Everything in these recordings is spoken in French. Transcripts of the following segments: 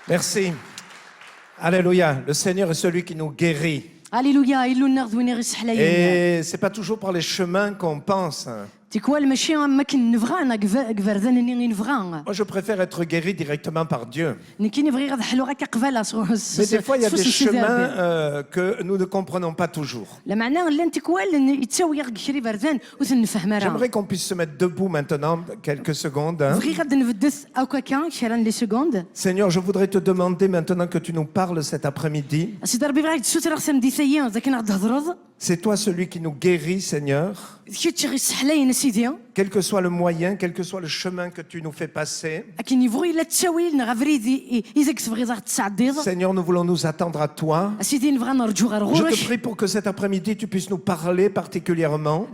Merci. Alléluia. Le Seigneur est celui qui nous guérit. Alléluia. إلو النغض وين يغسح ليا. Et c'est pas toujours par les chemins qu'on pense. تيكوال ماشي ما كنفغانا كفردان اني نفغا. Moi, je préfère être guéri directement par Dieu. نكي نبغي غنحلو غا كقباله. Mais des fois, il y a des chemins que nous ne comprenons pas toujours. لا معناه لا تيكوال يتساوي غكري بردان وتنفهم راه. J'aimerais qu'on puisse se mettre debout maintenant quelques secondes. بغي غادي نبدس او كاكا شران لي سكوند. Seigneur, je voudrais te demander maintenant que tu nous parles cet après-midi. سيدي ربي بغاك تسوت راه سامدي سيان ذاك نهضرض. C'est toi celui qui nous guérit, Seigneur. Quel que soit le moyen, quel que soit le chemin que tu nous fais passer. Seigneur, nous voulons nous attendre à toi. Je te prie pour que cet après-midi, tu puisses nous parler particulièrement.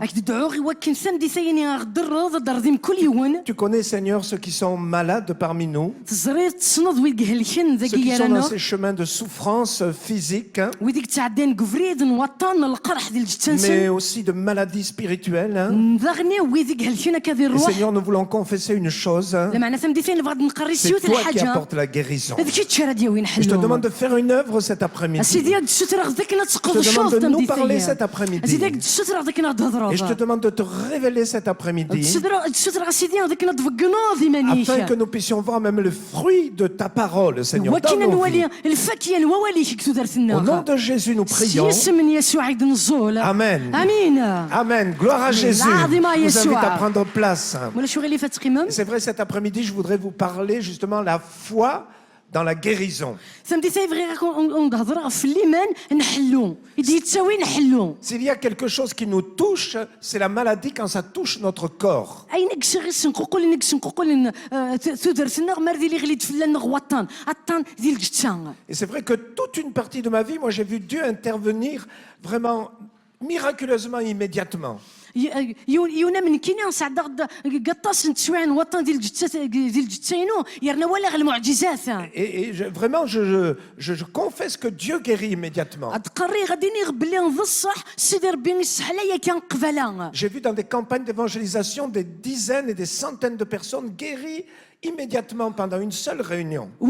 Tu connais, Seigneur, ceux qui sont malades parmi nous. Ceux qui sont dans ces chemins de souffrance physique. Mais aussi de maladies spirituelles. Et Seigneur, nous voulons confesser une chose. C'est toi qui apportes la guérison. Et je te demande de faire une œuvre cet après-midi. Je te demande de nous parler cet après-midi. Et je te demande de te révéler cet après-midi. Afin que nous puissions voir même le fruit de ta parole, Seigneur, dans nos vies. Au nom de Jésus, nous prions. Amen. Amen. Gloire à Jésus. Je vous invite à prendre place. C'est vrai, cet après-midi, je voudrais vous parler justement la foi dans la guérison. S'il y a quelque chose qui nous touche, c'est la maladie quand ça touche notre corps. Et c'est vrai que toute une partie de ma vie, moi j'ai vu Dieu intervenir vraiment miraculeusement immédiatement. Et vraiment, je confesse que Dieu guérit immédiatement. J'ai vu dans des campagnes d'évangélisation des dizaines et des centaines de personnes guéries immédiatement pendant une seule réunion. À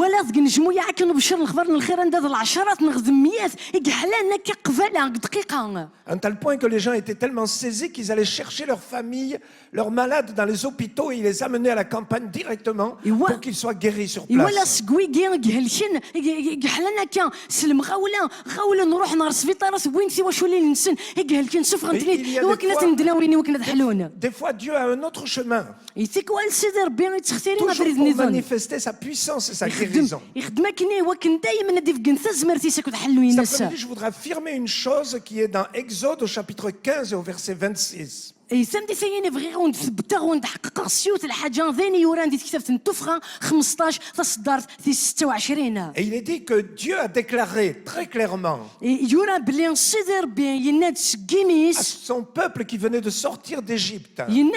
un tel point que les gens étaient tellement saisis qu'ils allaient chercher leur famille, leurs malades dans les hôpitaux et ils les amenaient à la campagne directement pour qu'ils soient guéris sur place. Des fois, Dieu a un autre chemin. Toujours pour manifester sa puissance et sa guérison. Cet après-midi, je voudrais affirmer une chose qui est dans Exode au chapitre 15 et au verset 26. Et il est dit que Dieu a déclaré très clairement à son peuple qui venait de sortir d'Égypte. Il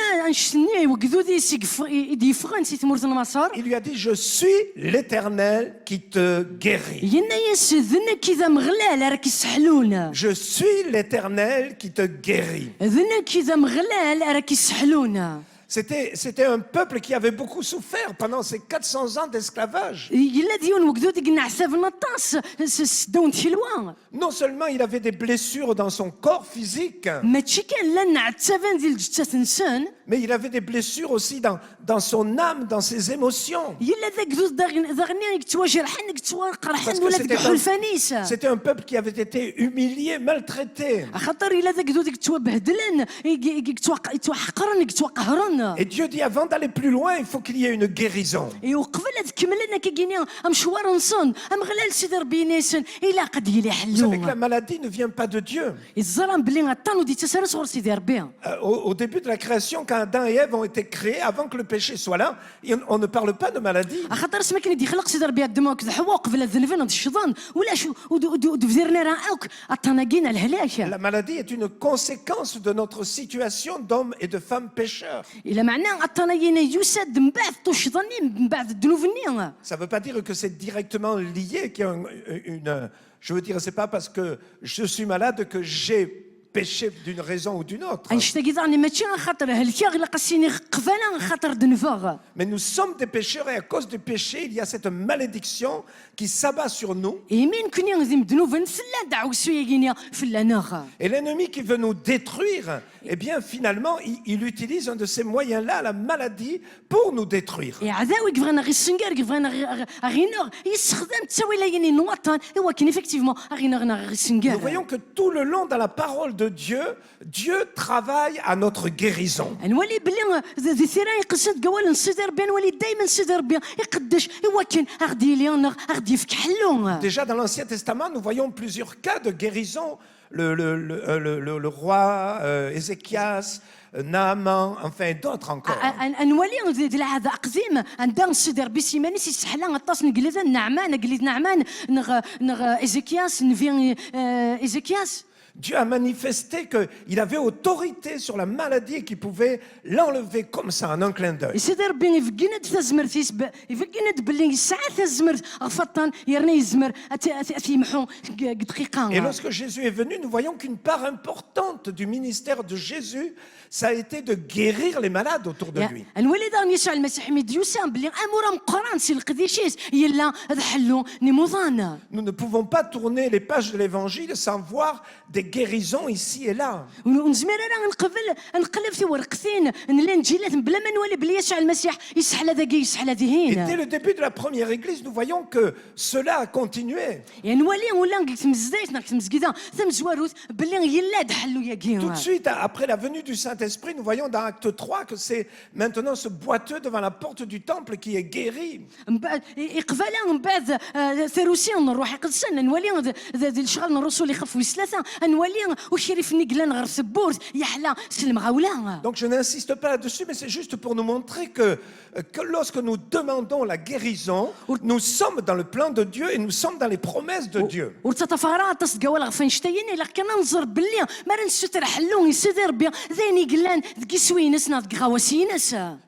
lui a dit: je suis l'Éternel qui te guérit. Je suis l'Éternel qui te guérit. C'était un peuple qui avait beaucoup souffert pendant ces 400 ans d'esclavage. Non seulement il avait des blessures dans son corps physique, mais il avait des blessures aussi dans son âme, dans ses émotions. C'était un peuple qui avait été humilié, maltraité. Et Dieu dit, avant d'aller plus loin, il faut qu'il y ait une guérison. Vous savez que la maladie ne vient pas de Dieu. Au début de la création, quand Adam et Ève ont été créés, avant que le péché soit là, on ne parle pas de maladie. La maladie est une conséquence de notre situation d'hommes et de femmes pécheurs. Ça ne veut pas dire que c'est directement lié, qu'il y a je veux dire, c'est pas parce que je suis malade que j'ai péché d'une raison ou d'une autre. Mais nous sommes des pécheurs et à cause du péché, il y a cette malédiction qui s'abat sur nous. Et l'ennemi qui veut nous détruire, eh bien finalement, il utilise un de ces moyens-là, la maladie, pour nous détruire. Nous voyons que tout le long dans la parole de Dieu, Dieu travaille à notre guérison. Déjà dans l'Ancien Testament, nous voyons plusieurs cas de guérison. Le roi Ézéchias, Naaman, enfin d'autres encore. Dieu a manifesté qu'il avait autorité sur la maladie et qu'il pouvait l'enlever comme ça en un clin d'œil. Et lorsque Jésus est venu, nous voyons qu'une part importante du ministère de Jésus, ça a été de guérir les malades autour de lui. Nous ne pouvons pas tourner les pages de l'Évangile sans voir des guérisons ici et là. Et dès le début de la première église, nous voyons que cela a continué. Tout de suite, après la venue du Saint-Esprit, nous voyons dans Acte 3 que c'est maintenant ce boiteux devant la porte du temple qui est guéri. Donc je n'insiste pas là-dessus, mais c'est juste pour nous montrer que lorsque nous demandons la guérison, nous sommes dans le plan de Dieu et nous sommes dans les promesses de Dieu.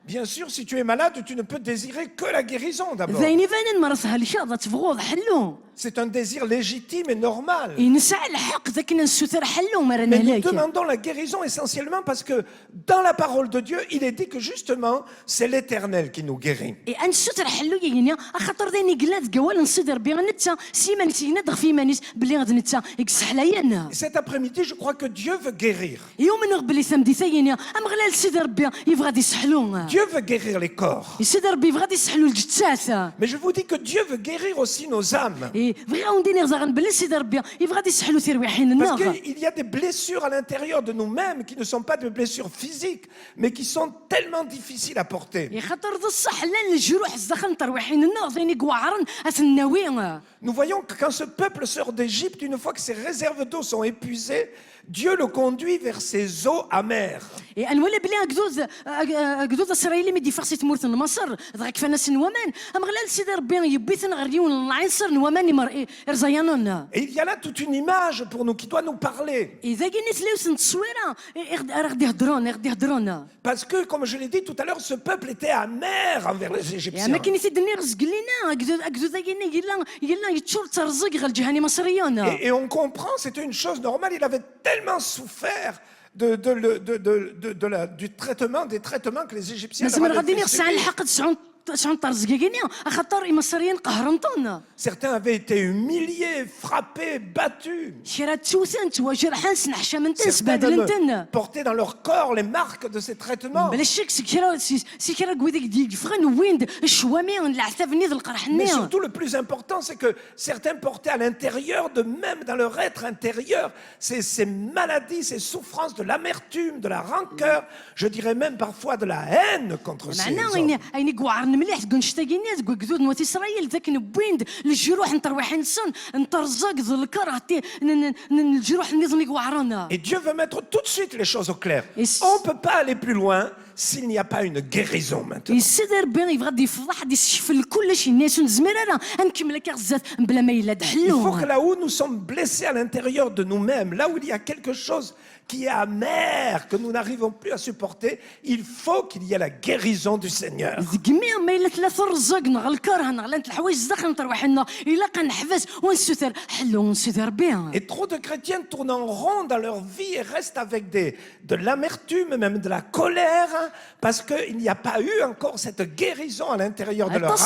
Bien sûr, si tu es malade, tu ne peux désirer que la guérison d'abord. C'est un désir légitime et normal. Mais nous demandons la guérison essentiellement parce que dans la parole de Dieu, il est dit que justement, c'est l'Éternel qui nous guérit. Cet après-midi, je crois que Dieu veut guérir. Dieu veut guérir les corps. Mais je vous dis que Dieu veut guérir aussi nos âmes. Parce qu'il y a des blessures à l'intérieur de nous-mêmes qui ne sont pas des blessures physiques, mais qui sont tellement difficiles à porter. Nous voyons que quand ce peuple sort d'Égypte, une fois que ses réserves d'eau sont épuisées, Dieu le conduit vers ces eaux amères. Et il y a là toute une image pour nous qui doit nous parler. Parce que, comme je l'ai dit tout à l'heure, ce peuple était amer envers les Égyptiens. Et on comprend, c'était une chose normale, il avait tellement souffert du traitement, des traitements que les Égyptiens avaient fait subir. Certains avaient été humiliés, frappés, battus. Certains portaient dans leur corps les marques de ces traitements. Mais surtout, le plus important, c'est que certains portaient à l'intérieur d'eux-mêmes, dans leur être intérieur, ces maladies, ces souffrances, de l'amertume, de la rancœur, je dirais même parfois de la haine contre ces hommes. Et Dieu veut mettre tout de suite les choses au clair. On ne peut pas aller plus loin s'il n'y a pas une guérison maintenant. Il faut que là où nous sommes blessés à l'intérieur de nous-mêmes, là où il y a quelque chose qui est amer, que nous n'arrivons plus à supporter, il faut qu'il y ait la guérison du Seigneur. Et trop de chrétiens tournent en rond dans leur vie et restent avec de l'amertume, même de la colère, parce qu'il n'y a pas eu encore cette guérison à l'intérieur de leur âme.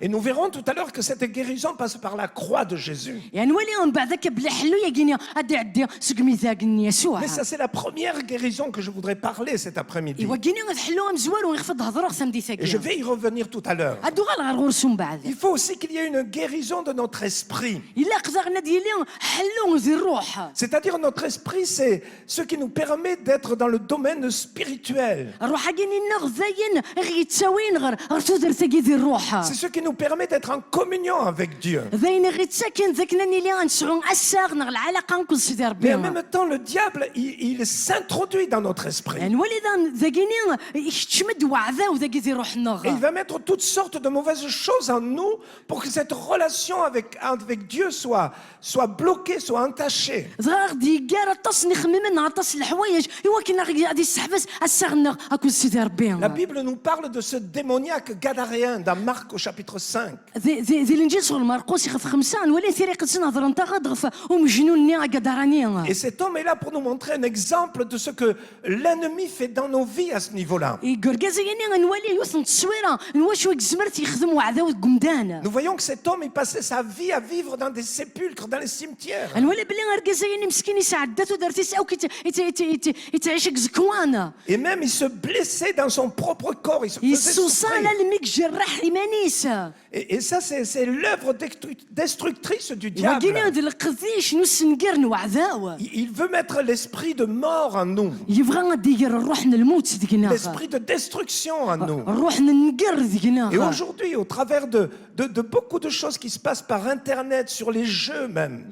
Et nous verrons tout à l'heure que cette guérison passe par la croix de Jésus. Mais ça, c'est la première guérison que je voudrais parler cet après-midi. Et je vais y revenir tout à l'heure. Il faut aussi qu'il y ait une guérison de notre esprit. C'est-à-dire notre esprit, c'est ce qui nous permet d'être dans le domaine spirituel. C'est ce qui nous permet d'être en communion avec Dieu. Mais en même temps, le diable, il s'introduit dans notre esprit. Et il va mettre toutes sortes de mauvaises choses en nous pour que cette relation avec Dieu soit bloquée, soit entachée. La Bible nous parle de ce démoniaque gadaréen dans Marc au chapitre 5. Et cet homme est là pour nous montrer un exemple de ce que l'ennemi fait dans nos vies à ce niveau-là. Nous voyons que cet homme, il passait sa vie à vivre dans des sépulcres, dans les cimetières. Et même il se blessait dans son propre corps, il se faisait souffrir. Et ça, c'est l'œuvre destructrice du diable. Il veut mettre l'esprit de mort en nous, l'esprit de destruction en nous. Et aujourd'hui, au travers de beaucoup de choses qui se passent par Internet, sur les jeux même,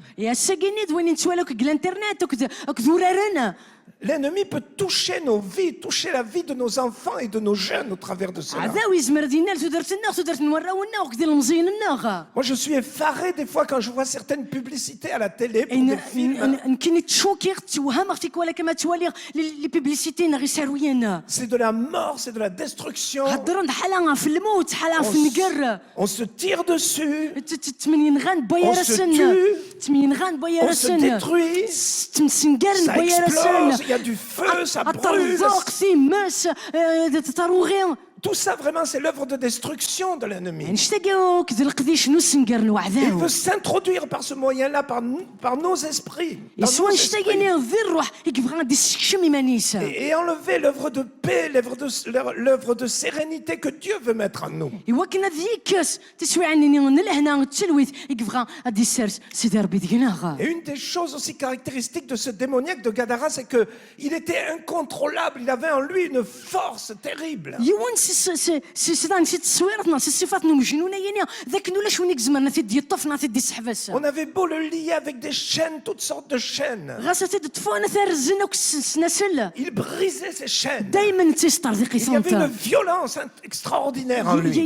l'ennemi peut toucher nos vies, toucher la vie de nos enfants et de nos jeunes au travers de cela. Moi, je suis effaré des fois quand je vois certaines publicités à la télé pour des films. C'est de la mort, c'est de la destruction. On se tire dessus. On se tue. On se détruit. Ça explose. Il y a du feu, ça brûle. Tout ça, vraiment, c'est l'œuvre de destruction de l'ennemi. Il veut s'introduire par ce moyen-là, par nos esprits. Et enlever l'œuvre de paix, l'œuvre de sérénité que Dieu veut mettre en nous. Et une des choses aussi caractéristiques de ce démoniaque de Gadara, c'est qu'il était incontrôlable. Il avait en lui une force terrible. On avait beau le lier avec des chaînes, toutes sortes de chaînes. Il brisait ces chaînes. Il y avait une violence extraordinaire en lui.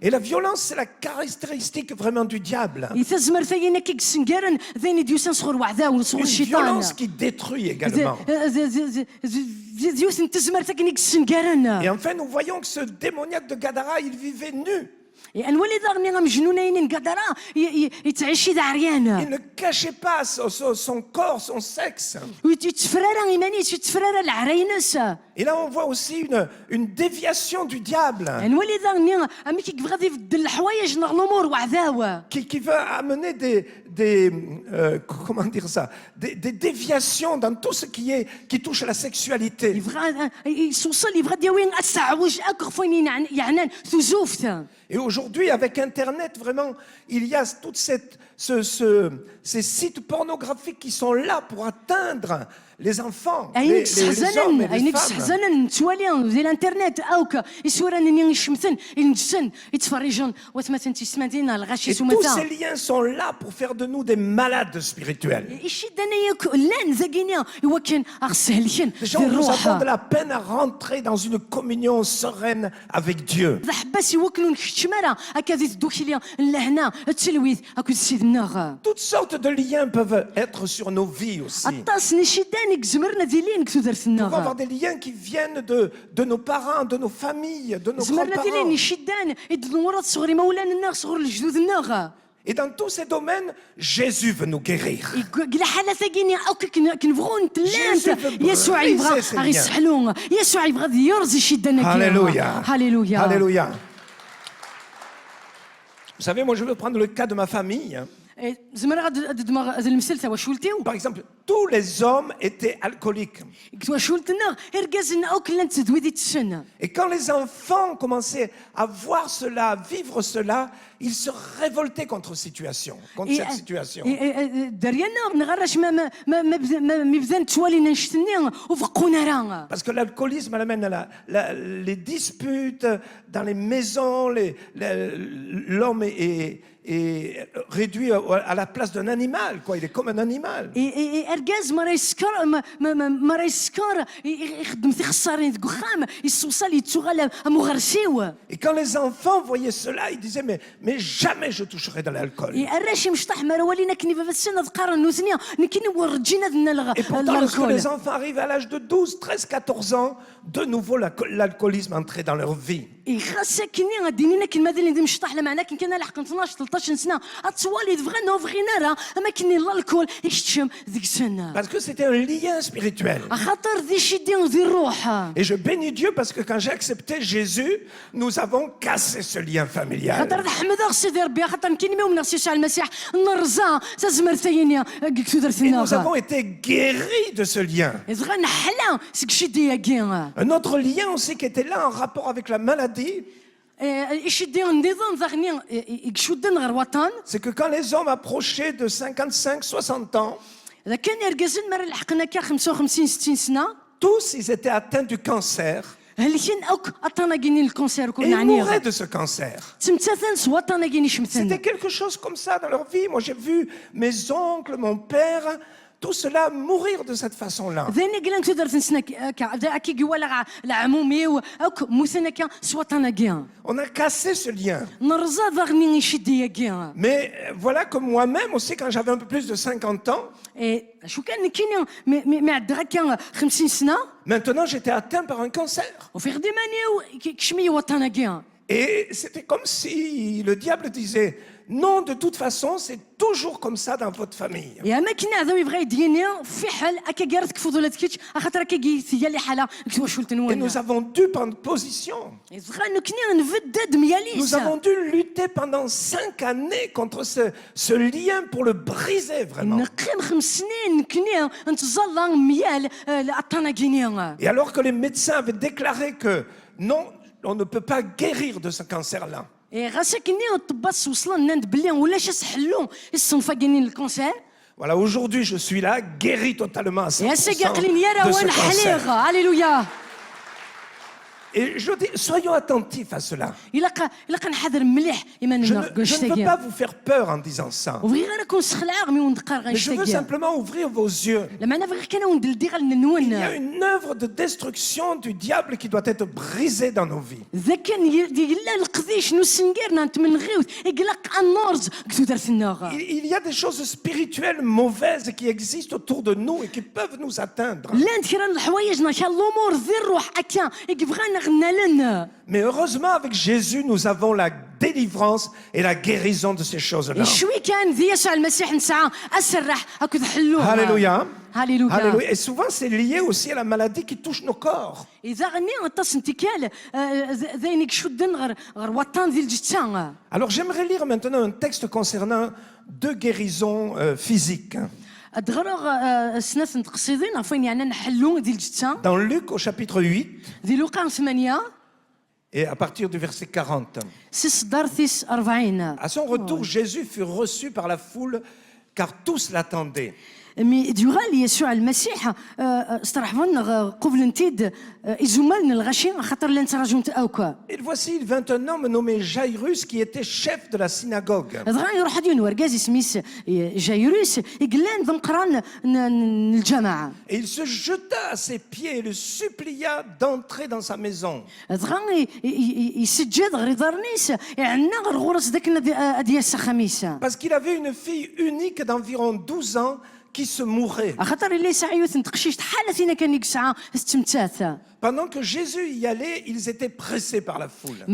Et la violence, c'est la caractéristique vraiment du diable. Une violence qui détruit également. Et enfin, nous voyons que ce démoniaque de Gadara, il vivait nu. Il ne cachait pas son corps, son sexe. Et là, on voit aussi une déviation du diable qui veut amener comment dire ça, des déviations dans tout ce qui touche à la sexualité. Et aujourd'hui, avec Internet, vraiment, il y a toutes ces sites pornographiques qui sont là pour atteindre les enfants, les hommes et les femmes. Et tous ces liens sont là pour faire de nous des malades spirituels. Déjà, nous avons de la peine à rentrer dans une communion sereine avec Dieu. Toutes sortes de liens peuvent être sur nos vies aussi. Nous pouvons avoir des liens qui viennent de nos parents, de nos familles, de nos grands-parents. Et dans tous ces domaines, Jésus veut nous guérir. Alléluia. Alléluia. Alléluia. Vous savez, moi je veux prendre le cas de ma famille. Par exemple, tous les hommes étaient alcooliques. Et quand les enfants commençaient à voir cela, vivre cela, ils se révoltaient contre cette situation. Parce que l'alcoolisme amène à les disputes dans les maisons, l'homme est réduit à la place d'un animal, quoi. Il est comme un animal. Et quand les enfants voyaient cela, ils disaient mais jamais je toucherai de l'alcool. Et pourtant, lorsque les enfants arrivent à l'âge de 12, 13, 14 ans, de nouveau l'alcoolisme entrait dans leur vie. Parce que c'était un lien spirituel. Et je bénis Dieu parce que quand j'ai accepté Jésus, nous avons cassé ce lien familial. Et nous avons été guéris de ce lien. Un autre lien aussi qui était là en rapport avec la maladie, c'est que quand les hommes approchaient de 55, 60 ans, tous ils étaient atteints du cancer. Et ils mouraient de ce cancer. C'était quelque chose comme ça dans leur vie. Moi j'ai vu mes oncles, mon père, tout cela mourir de cette façon-là. On a cassé ce lien. Mais voilà que moi-même aussi, quand j'avais un peu plus de 50 ans, maintenant j'étais atteint par un cancer. Et c'était comme si le diable disait: non, de toute façon, c'est toujours comme ça dans votre famille. Et nous avons dû prendre position. Nous avons dû lutter pendant 5 années contre ce lien pour le briser vraiment. Et alors que les médecins avaient déclaré que non, on ne peut pas guérir de ce cancer-là. Voilà, aujourd'hui je suis là, guéri totalement à 100% de ce cancer. Alléluia. Et je dis, soyons attentifs à cela. Je ne veux pas vous faire peur en disant ça. Mais je veux simplement ouvrir vos yeux. Il y a une œuvre de destruction du diable qui doit être brisée dans nos vies. Il y a des choses spirituelles mauvaises qui existent autour de nous et qui peuvent nous atteindre. Mais heureusement, avec Jésus, nous avons la délivrance et la guérison de ces choses-là. Alléluia. Alléluia. Et souvent, c'est lié aussi à la maladie qui touche nos corps. Alors, j'aimerais lire maintenant un texte concernant 2 guérisons physiques. Dans Luc au chapitre 8 et à partir du verset 40. À son retour, Jésus fut reçu par la foule car tous l'attendaient. مي ديوغال يسوع المسيح استرحبنا قبل نتيد إزومال الغشيم خاطر لن تراجمت أوكا. Et voici, il vint un homme nommé Jairus qui était chef de la synagogue. دغا يروح ديون ورجاز سميس جايروس يقلان ذم قران الجماعة. Et il se jeta à ses pieds et le supplia d'entrer dans sa maison. دغا يسجد غير دارنيس عندنا غير غرس داك ديال الخميسة. Parce qu'il avait une fille unique d'environ 12 ans qui se mourait. Pendant que Jésus y allait, ils étaient pressés par la foule.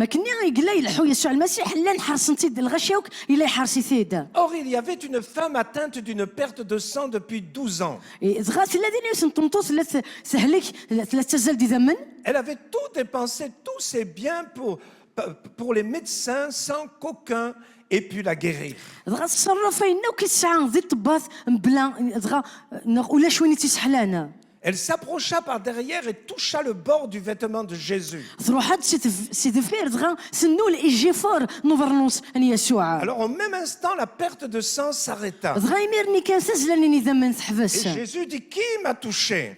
Or, il y avait une femme atteinte d'une perte de sang depuis 12 ans. Elle avait tout dépensé, tous ses biens pour les médecins sans qu'aucun ait pu la guérir. Elle s'approcha par derrière et toucha le bord du vêtement de Jésus. Alors au même instant, la perte de sang s'arrêta. Et Jésus dit, qui m'a touché?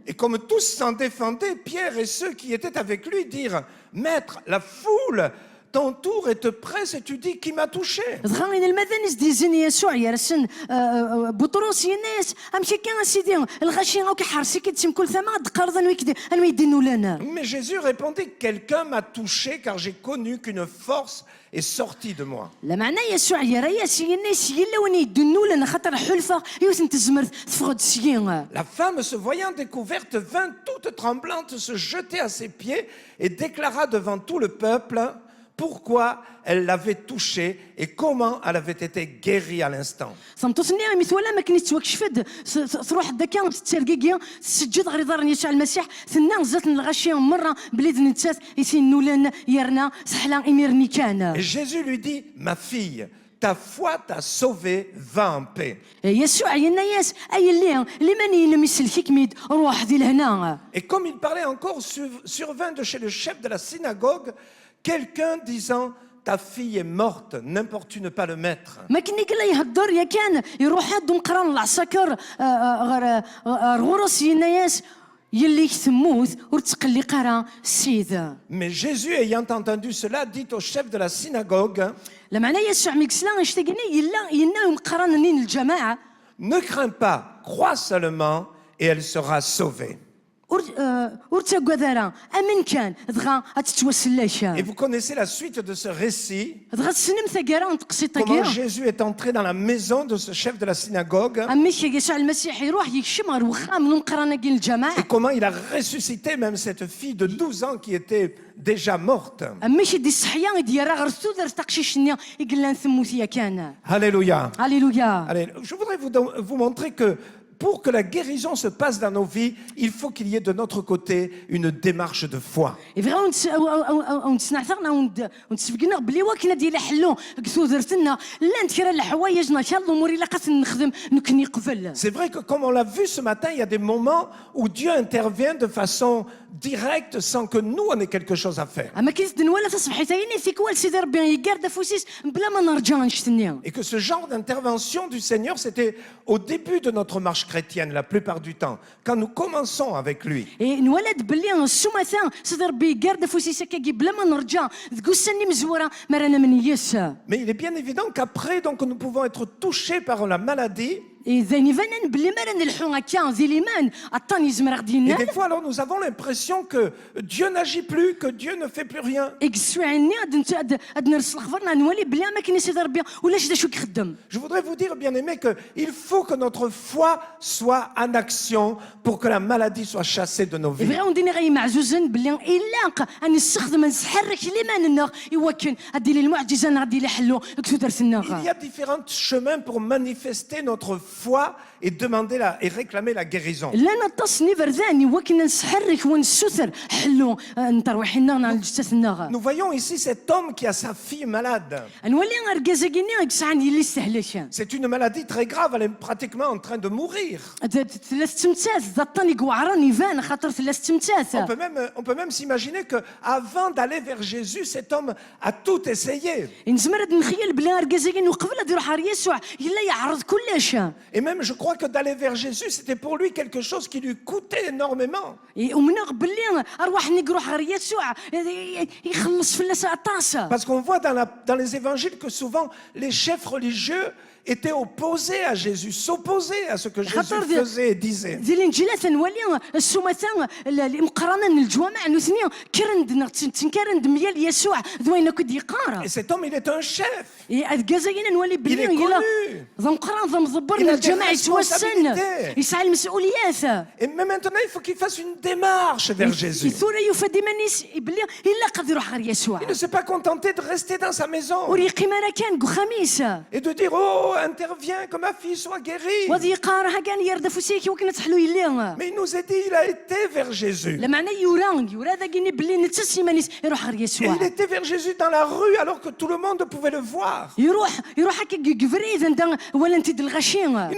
Et comme tous s'en défendaient, Pierre et ceux qui étaient avec lui dirent, Maître, la foule t'entoure et te presse et tu dis qui m'a touché. Mais Jésus répondit, quelqu'un m'a touché car j'ai connu qu'une force est sortie de moi. La femme, se voyant découverte, vint toute tremblante se jeter à ses pieds et déclara devant tout le peuple pourquoi elle l'avait touché et comment elle avait été guérie à l'instant. Et Jésus lui dit, ma fille, ta foi t'a sauvée, va en paix. Et comme il parlait encore, survint de chez le chef de la synagogue quelqu'un disant, ta fille est morte, n'importune pas le maître. Mais Jésus, ayant entendu cela, dit au chef de la synagogue, ne crains pas, crois seulement et elle sera sauvée. Et vous connaissez la suite de ce récit. Comment Jésus est entré dans la maison de ce chef de la synagogue. Et comment il a ressuscité même cette fille de 12 ans qui était déjà morte. Alléluia. Alléluia. Je voudrais vous montrer que pour que la guérison se passe dans nos vies, il faut qu'il y ait de notre côté une démarche de foi. C'est vrai que comme on l'a vu ce matin, il y a des moments où Dieu intervient de façon directe sans que nous on ait quelque chose à faire. Et que ce genre d'intervention du Seigneur, c'était au début de notre marche chrétienne la plupart du temps, quand nous commençons avec lui. Mais il est bien évident qu'après, donc, nous pouvons être touchés par la maladie. Et des fois, alors, nous avons l'impression que Dieu n'agit plus, que Dieu ne fait plus rien. Je voudrais vous dire, bien-aimés, qu'il faut que notre foi soit en action pour que la maladie soit chassée de nos vies. Il y a différents chemins pour manifester notre foi foi et réclamer la guérison. Nous voyons ici cet homme qui a sa fille malade. C'est une maladie très grave, elle est pratiquement en train de mourir. On peut même s'imaginer qu'avant d'aller vers Jésus, cet homme a tout essayé. Et même je crois que d'aller vers Jésus, c'était pour lui quelque chose qui lui coûtait énormément. Parce qu'on voit dans les évangiles que souvent les chefs religieux étaient opposés à Jésus, s'opposaient à ce que Jésus faisait et disait. Et cet homme, il est un chef. Il est connu. Il a des responsabilités. Et même maintenant, il faut qu'il fasse une démarche vers Jésus. Il ne s'est pas contenté de rester dans sa maison et de dire, oh, interviens que ma fille soit guérie. Mais il nous a dit, il a été vers Jésus. Et il était vers Jésus dans la rue alors que tout le monde pouvait le voir. Il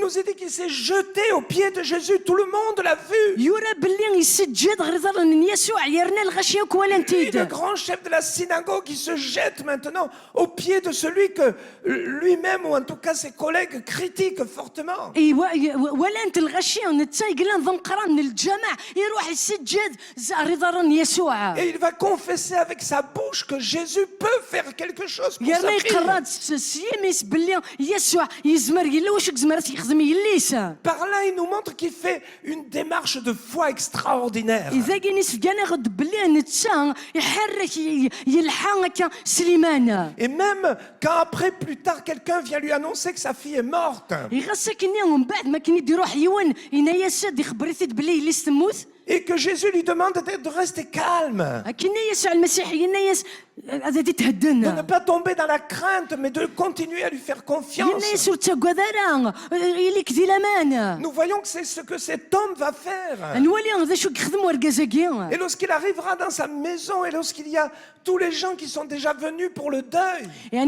nous a dit qu'il s'est jeté aux pieds de Jésus, tout le monde l'a vu. Le grand chef de la synagogue qui se jette maintenant aux pieds de celui que lui-même, ou en tout cas ses collègues, critiquent fortement. Et il va confesser avec sa bouche que Jésus peut faire quelque chose pour sa fille. Par là, il nous montre qu'il fait une démarche de foi extraordinaire. Et même quand après, plus tard, quelqu'un vient lui annoncer que sa fille est morte. Et que Jésus lui demande de rester calme. De ne pas tomber dans la crainte, mais de continuer à lui faire confiance. Nous voyons que c'est ce que cet homme va faire. Et lorsqu'il arrivera dans sa maison et lorsqu'il y a tous les gens qui sont déjà venus pour le deuil, et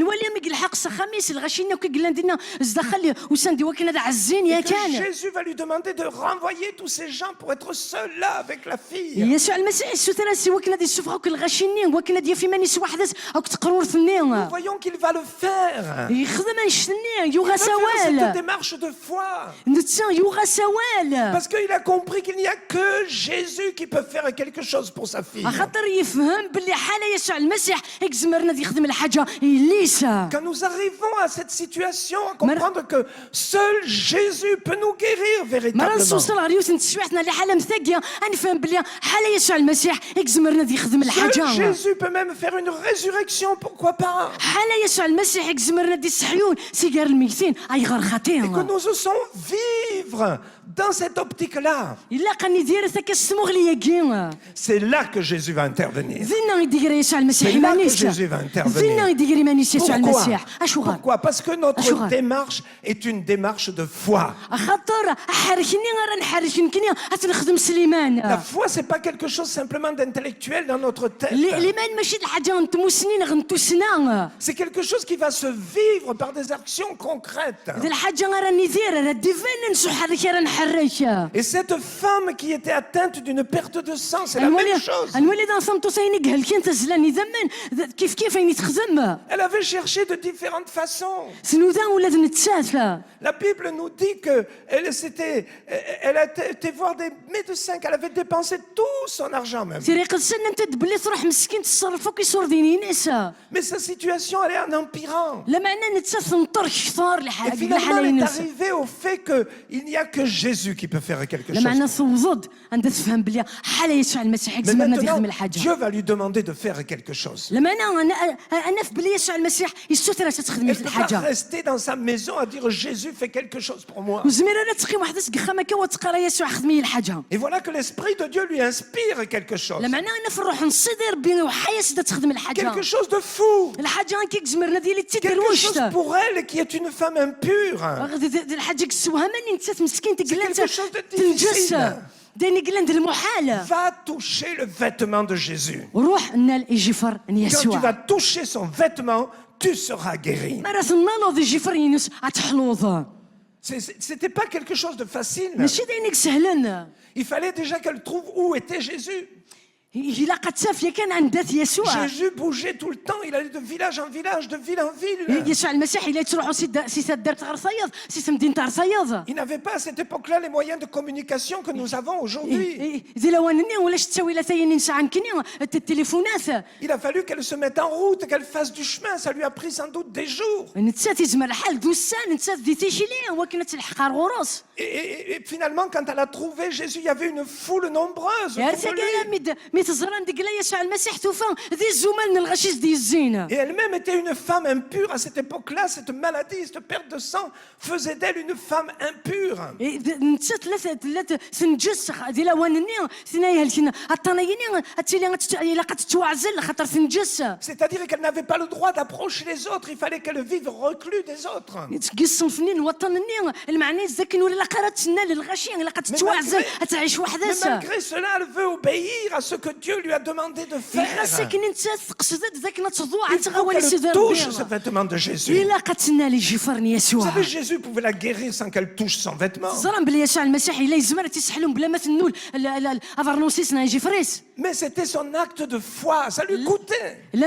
que Jésus va lui demander de renvoyer tous ces gens pour être seul là avec la fille. Nous voyons qu'il va le faire. Il va faire cette démarche de foi. Parce qu'il a compris qu'il n'y a que Jésus qui peut faire quelque chose pour sa fille. Quand nous arrivons à cette situation, à comprendre que seul Jésus peut nous guérir véritablement. Seul Jésus peut même faire une résurrection, pourquoi pas? Et que nous osons vivre dans cette optique-là. C'est là que Jésus va intervenir. C'est là que Jésus va intervenir. Pourquoi? Parce que notre démarche est une démarche de foi. La foi, c'est pas quelque chose simplement d'intellectuel dans notre tête. C'est quelque chose qui va se vivre par des actions concrètes. Et cette femme qui était atteinte d'une perte de sang, c'est la même chose. Elle avait cherché de différentes façons. La Bible nous dit qu'elle a été voir des médecins, qu'elle avait dépensé tout son argent même. Mais sa situation allait en empirant. Et finalement, elle est arrivée au fait qu'il n'y a que Jésus qui peut faire quelque chose. Mais maintenant, Dieu va lui demander de faire quelque chose. Elle ne peut pas rester dans sa maison à dire Jésus fait quelque chose pour moi. Et voilà que les l'Esprit de Dieu lui inspire quelque chose. Quelque chose de fou. Quelque chose pour elle qui est une femme impure. C'est quelque chose de difficile. Va toucher le vêtement de Jésus. Quand tu vas toucher son vêtement, tu seras guéri. C'était pas quelque chose de facile. Il fallait déjà qu'elle trouve où était Jésus. Jésus bougeait tout le temps, il allait de village en village, de ville en ville. Il n'avait pas à cette époque-là les moyens de communication que nous avons aujourd'hui. Il a fallu qu'elle se mette en route, qu'elle fasse du chemin, ça lui a pris sans doute des jours. Et finalement, quand elle a trouvé Jésus, il y avait une foule nombreuse. Et elle-même était une femme impure à cette époque-là. Cette maladie, cette perte de sang faisait d'elle une femme impure. C'est-à-dire qu'elle n'avait pas le droit d'approcher les autres. Il fallait qu'elle vive reclus des autres. Mais malgré cela, elle veut obéir à ce que Dieu lui a demandé de faire. Il faut qu'elle touche ce vêtement de Jésus. Vous savez, Jésus pouvait la guérir sans qu'elle touche son vêtement. Mais c'était son acte de foi, ça lui coûtait. Et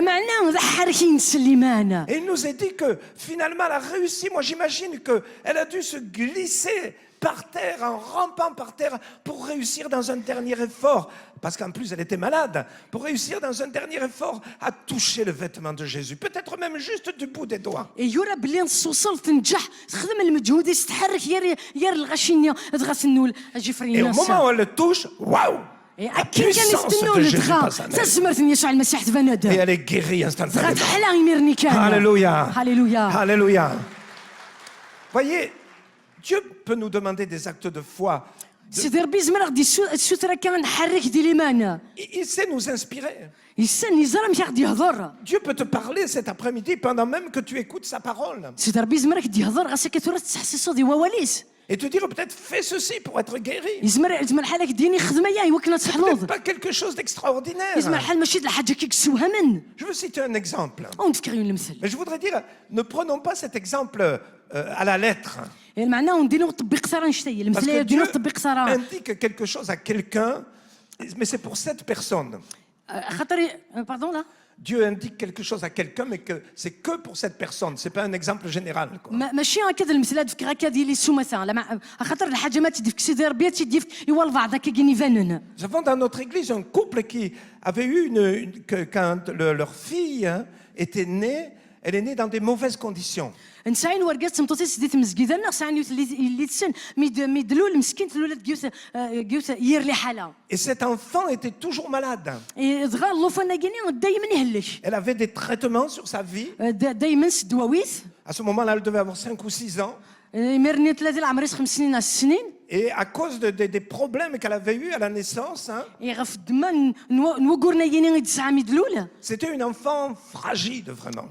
il nous a dit que finalement elle a réussi. Moi j'imagine qu'elle a dû se glisser par terre, en rampant par terre, pour réussir dans un dernier effort, parce qu'en plus elle était malade, pour réussir dans un dernier effort à toucher le vêtement de Jésus, peut-être même juste du bout des doigts. Et au moment où elle le touche, waouh! La puissance de Jésus passe en elle. Et elle est guérie instantanément. Alléluia. Alléluia. Alléluia. Voyez, Dieu peut nous demander des actes de foi. Il sait nous inspirer. Dieu peut te parler cet après-midi pendant même que tu écoutes sa parole. Et te dire peut-être fais ceci pour être guéri. Peut-être pas quelque chose d'extraordinaire. Je veux citer un exemple. Mais je voudrais dire, ne prenons pas cet exemple à la lettre. Parce que Dieu indique quelque chose à quelqu'un, mais c'est pour cette personne. Pardon là? Dieu indique quelque chose à quelqu'un, mais que c'est que pour cette personne. C'est pas un exemple général. Nous avons dans notre église un couple qui avait eu quand leur fille était née, elle est née dans des mauvaises conditions. Et cet enfant était toujours malade. Elle avait des traitements sur sa vie. À ce moment-là, elle devait avoir 5 ou 6 ans. Et à cause des problèmes qu'elle avait eus à la naissance, c'était une enfant fragile, vraiment.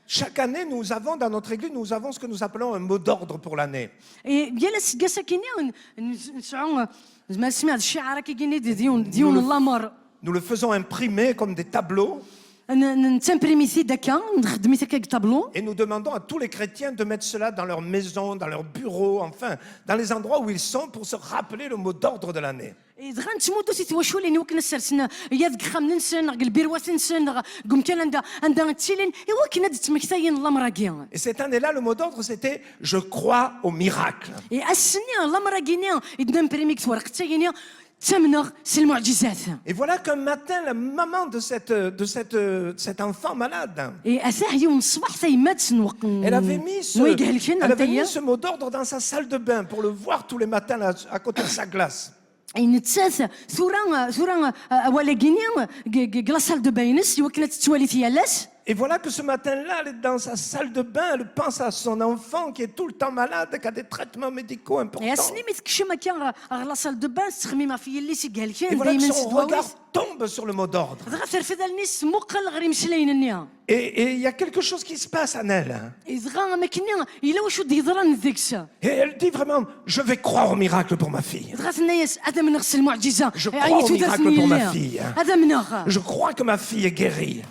Chaque année, nous avons dans notre église, nous avons ce que nous appelons un mot d'ordre pour l'année. Nous le faisons imprimer comme des tableaux. Et nous demandons à tous les chrétiens de mettre cela dans leur maison, dans leur bureau, enfin, dans les endroits où ils sont pour se rappeler le mot d'ordre de l'année. Et cette année-là, le mot d'ordre, c'était « Je crois au miracle ». Et voilà qu'un matin, la maman de cet enfant malade, elle avait mis ce mot d'ordre dans sa salle de bain pour le voir tous les matins là, à côté de sa glace. Et voilà que ce matin-là, elle est dans sa salle de bain, elle pense à son enfant qui est tout le temps malade, qui a des traitements médicaux importants. Et voilà que son regard tombe sur le mot d'ordre. Et il y a quelque chose qui se passe en elle. Et elle dit vraiment, je vais croire au miracle pour ma fille. Je crois au miracle pour ma fille. Je crois que ma fille est guérie.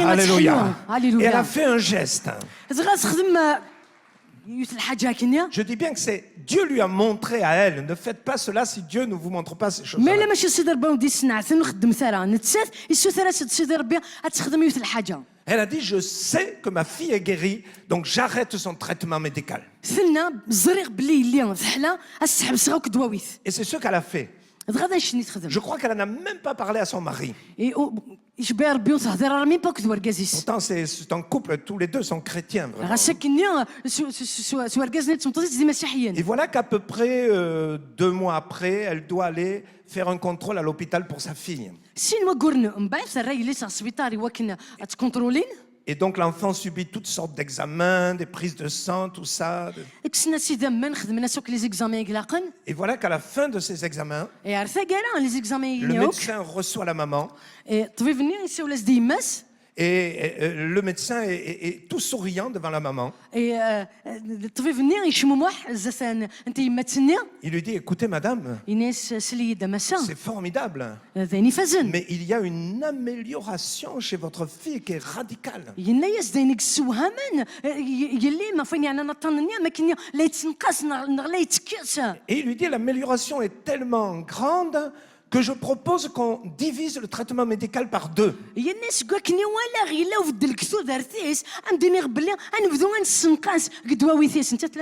Alléluia. Et elle a fait un geste. Je dis bien que c'est Dieu lui a montré à elle. Ne faites pas cela si Dieu ne vous montre pas ces choses. Elle a dit, je sais que ma fille est guérie, donc j'arrête son traitement médical. Et c'est ce qu'elle a fait. Je crois qu'elle n'en a même pas parlé à son mari. Pourtant, c'est un couple, tous les deux sont chrétiens. Et voilà qu'à peu près 2 mois après, elle doit aller faire un contrôle à l'hôpital pour sa fille. Et donc l'enfant subit toutes sortes d'examens, des prises de sang, tout ça. Et voilà qu'à la fin de ces examens, le médecin reçoit la maman. Et le médecin est tout souriant devant la maman. Il lui dit, écoutez madame, c'est formidable, mais il y a une amélioration chez votre fille qui est radicale. Et il lui dit, l'amélioration est tellement grande que je propose qu'on divise le traitement médical par 2. Et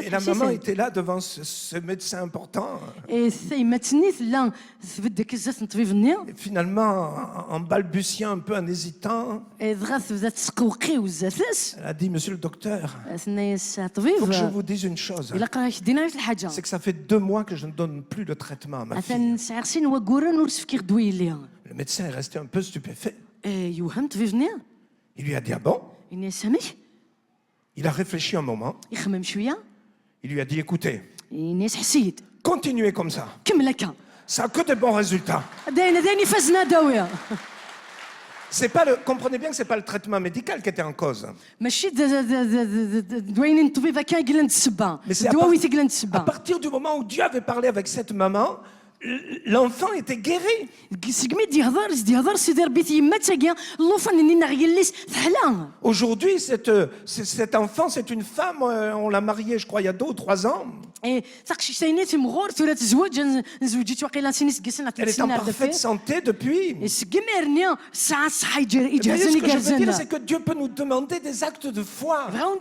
la maman était là devant ce médecin important. Et finalement, en balbutiant un peu, en hésitant, elle a dit, monsieur le docteur, il faut que je vous dise une chose. C'est que ça fait 2 mois que je ne donne plus de traitement à ma fille. Le médecin est resté un peu stupéfait. Il lui a dit, ah bon? Il a réfléchi un moment. Il lui a dit, écoutez, continuez comme ça. Ça n'a que de bons résultats. C'est pas comprenez bien que ce n'est pas le traitement médical qui était en cause. Mais c'est à partir du moment où Dieu avait parlé avec cette maman, l'enfant était guéri. Aujourd'hui, cet enfant, c'est une femme, on l'a mariée, je crois, il y a 2 ou 3 ans. Elle est en parfaite santé depuis. Mais ce que je veux dire, c'est que Dieu peut nous demander des actes de foi. Pour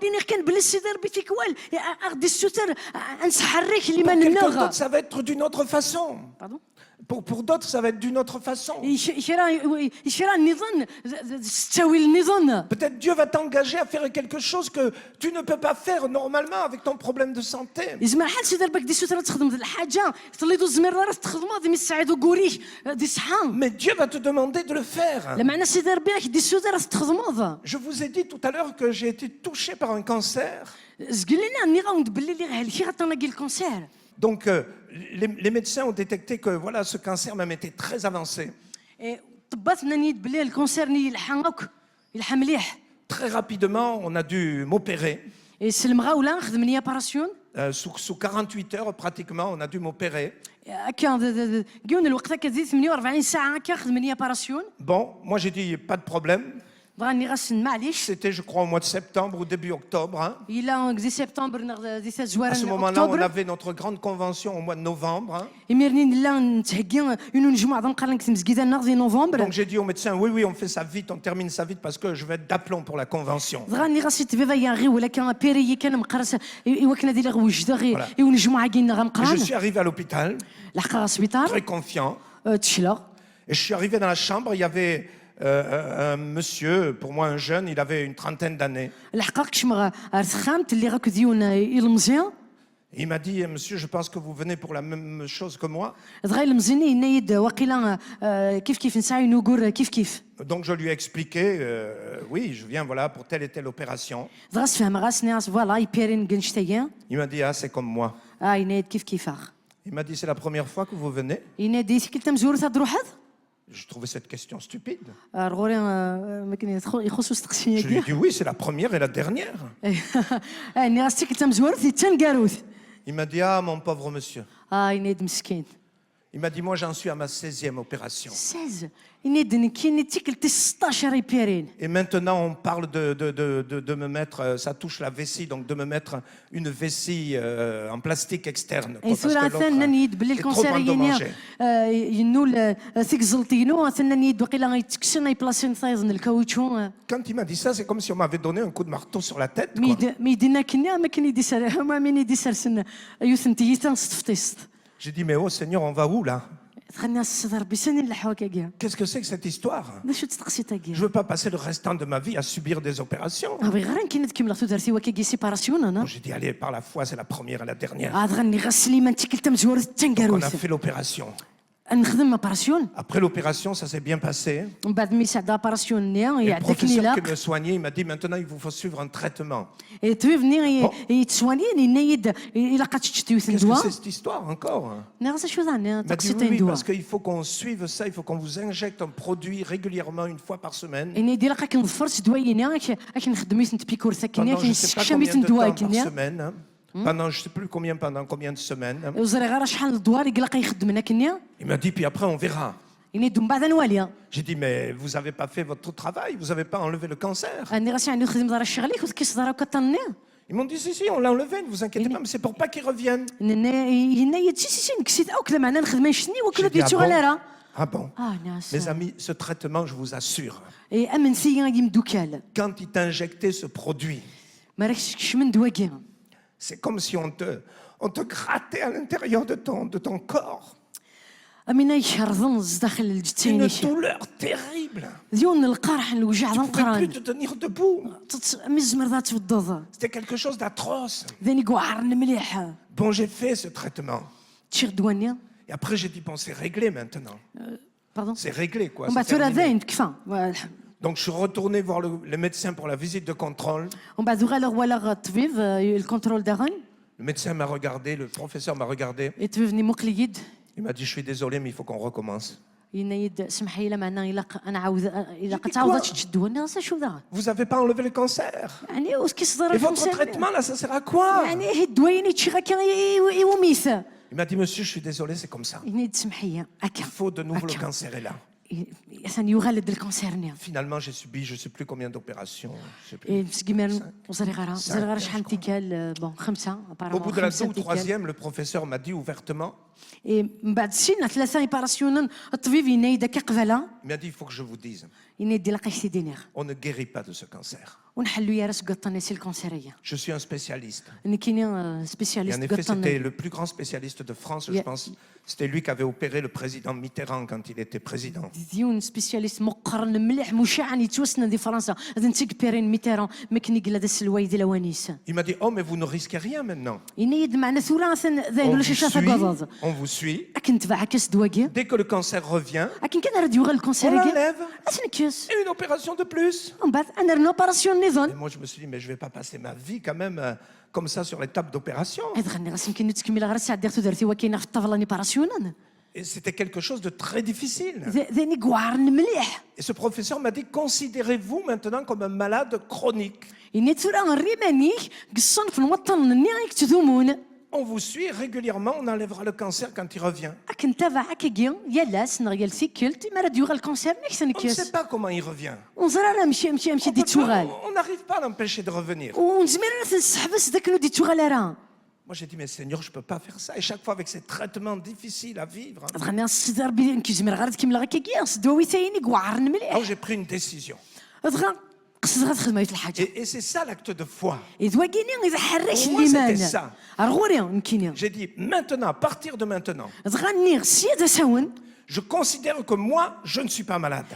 quelqu'un d'autre, ça va être d'une autre façon. Pardon? Pour d'autres, ça va être d'une autre façon. Peut-être Dieu va t'engager à faire quelque chose que tu ne peux pas faire normalement avec ton problème de santé. Mais Dieu va te demander de le faire. Je vous ai dit tout à l'heure que j'ai été touché par un cancer. Donc, les médecins ont détecté que voilà, ce cancer même était très avancé. Très rapidement, on a dû m'opérer. Sous 48 heures, pratiquement, on a dû m'opérer. Bon, moi j'ai dit, pas de problème. C'était, je crois, au mois de septembre ou début octobre. Hein. À ce moment-là, on avait notre grande convention au mois de novembre. Hein. Donc j'ai dit au médecin, oui, on fait ça vite, on termine ça vite parce que je vais être d'aplomb pour la convention. Voilà. Je suis arrivé à l'hôpital, très confiant. Et je suis arrivé dans la chambre, il y avait... un monsieur, pour moi un jeune, il avait une 30aine d'années. Il m'a dit, monsieur, je pense que vous venez pour la même chose que moi. Donc je lui ai expliqué, oui, je viens voilà pour telle et telle opération. Il m'a dit, ah, c'est comme moi. Il m'a dit, c'est la première fois que vous venez. Je trouvais cette question stupide. Je lui ai dit, oui, c'est la première et la dernière. Il m'a dit, ah, mon pauvre monsieur. Il m'a dit, moi, j'en suis à ma 16e opération. 16. Et maintenant, on parle de me mettre, ça touche la vessie, donc de me mettre une vessie en plastique externe. Parce que l'autre est trop endommagé. Quand il m'a dit ça, c'est comme si on m'avait donné un coup de marteau sur la tête. J'ai dit, mais oh Seigneur, on va où là? Qu'est-ce que c'est que cette histoire? Je ne veux pas passer le restant de ma vie à subir des opérations. J'ai dit, allez, par la foi, c'est la première et la dernière. Donc on a fait l'opération. Après l'opération, ça s'est bien passé. Et le professeur qui me soignait, il m'a dit, maintenant, il vous faut suivre un traitement. Qu'est-ce que c'est cette histoire encore? Il m'a dit, oui, parce qu'il faut qu'on suive ça, il faut qu'on vous injecte un produit régulièrement une fois par semaine. Pendant je ne sais pas combien de temps par semaine. Pendant je ne sais plus pendant combien de semaines. Il m'a dit, puis après on verra. J'ai dit, mais vous n'avez pas fait votre travail, vous n'avez pas enlevé le cancer. Ils m'ont dit, si, on l'a enlevé, ne vous inquiétez pas, mais c'est pour pas qu'il revienne. J'ai dit, ah bon? Mes amis, ce traitement, je vous assure, quand il t'injectait ce produit, c'est comme si on te grattait à l'intérieur de ton corps. Une douleur terrible. Tu ne pouvais plus te tenir debout. C'était quelque chose d'atroce. Bon, j'ai fait ce traitement. Et après, j'ai dit, bon, c'est réglé maintenant. C'est réglé, quoi. Donc je suis retourné voir le médecin pour la visite de contrôle. Le médecin m'a regardé, le professeur m'a regardé. Il m'a dit, je suis désolé, mais il faut qu'on recommence. Vous n'avez pas enlevé le cancer. Et votre traitement, là, ça sert à quoi? Il m'a dit, monsieur, je suis désolé, c'est comme ça. Il faut de nouveau, le cancer est là. Finalement, j'ai subi je ne sais plus combien d'opérations. Au bout de la 2e ou 3e, le professeur m'a dit ouvertement, il m'a dit, il faut que je vous dise, on ne guérit pas de ce cancer. Je suis un spécialiste. Et en effet, c'était le plus grand spécialiste de France, je pense. C'était lui qui avait opéré le président Mitterrand quand il était président. Il m'a dit, oh, mais vous ne risquez rien maintenant. On vous suit. Dès que le cancer revient, on l'enlève. Et une opération de plus. Et moi, je me suis dit, mais je ne vais pas passer ma vie quand même comme ça sur les tables d'opération. Et c'était quelque chose de très difficile. Et ce professeur m'a dit, considérez-vous maintenant comme un malade chronique. On vous suit régulièrement, on enlèvera le cancer quand il revient. On ne sait pas comment il revient. On n'arrive pas à l'empêcher de revenir. Moi j'ai dit, mais Seigneur, je ne peux pas faire ça. Et chaque fois avec ces traitements difficiles à vivre. Alors j'ai pris une décision. Et c'est ça l'acte de foi. Moi, c'était ça. J'ai dit, maintenant, à partir de maintenant, Je considère que moi, je ne suis pas malade.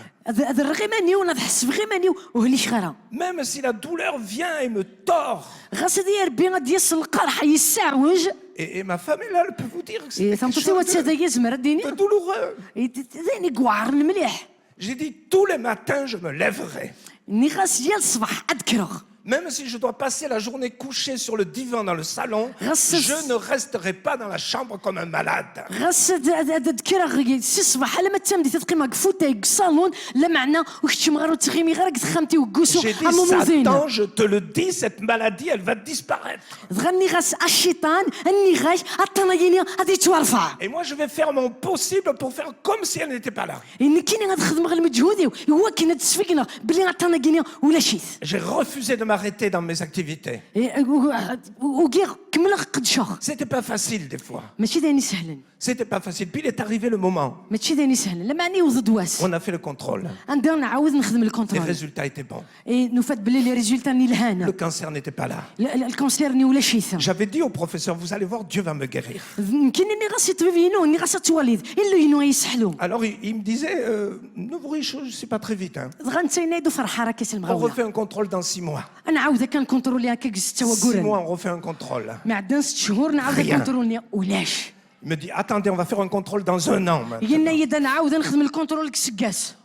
Même si la douleur vient et me tord. Et ma femme est là, elle peut vous dire que c'est quelque chose de douloureux. J'ai dit, tous les matins, je me lèverai. Même si je dois passer la journée couchée sur le divan dans le salon, je ne resterai pas dans la chambre comme un malade. J'ai dit, Satan, je te le dis, cette maladie, elle va disparaître. Et moi, je vais faire mon possible pour faire comme si elle n'était pas là. J'ai refusé de m'arrêter dans mes activités. C'était pas facile des fois. C'était pas facile. Puis il est arrivé le moment. On a fait le contrôle. Les résultats étaient bons. Le cancer n'était pas là. J'avais dit au professeur, vous allez voir, Dieu va me guérir. Alors il me disait, ne vous réjouissez pas très vite. Hein. On refait un contrôle dans 6 mois. 6 mois, on refait un contrôle. Rien. Il me dit, attendez, on va faire un contrôle dans 1 an.